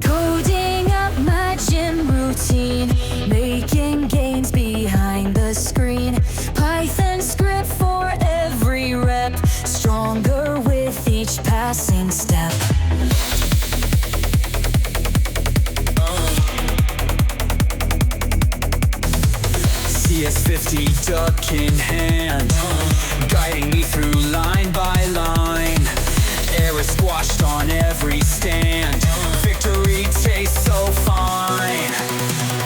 Coding up my gym routine, making gains behind the screen. Python script for every rep, stronger with each passing step. CS50 duck in hand, guiding me through line by line. Error squashed on every stand, victory tastes so fine.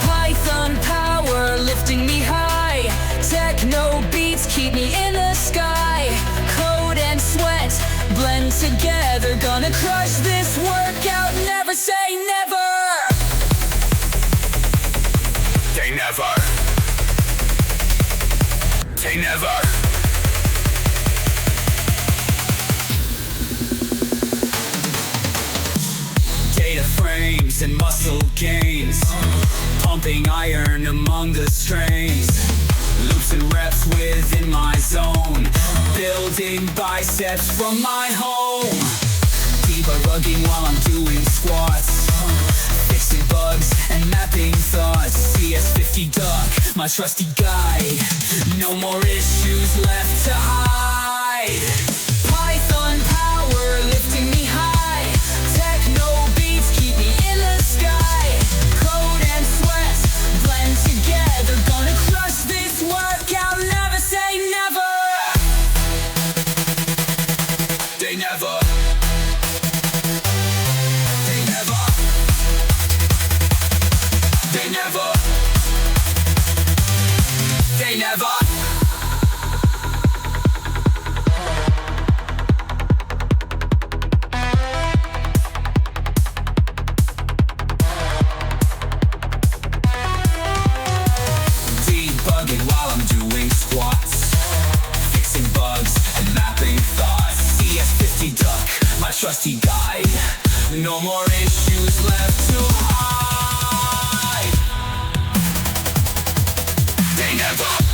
Python power lifting me high, techno beats keep me in the sky. Code and sweat blend together, gonna crush this workout, never say never. They never. They never. Data frames and muscle gains, pumping iron among the strains. Loops and reps within my zone, building biceps from my home. Debugging while I'm doing squats, fixing bugs and mapping thoughts. CS50 duck, my trusty guide, no more issues left to hide. Python power lifting me high, techno beats keep me in the sky. Code and sweat blend together, gonna crush this workout, never say never. They never. They never. They never. They never. Debugging while I'm doing squats, fixing bugs and mapping thoughts. CS50 duck, my trusty guide, no more issues left to hide. They never.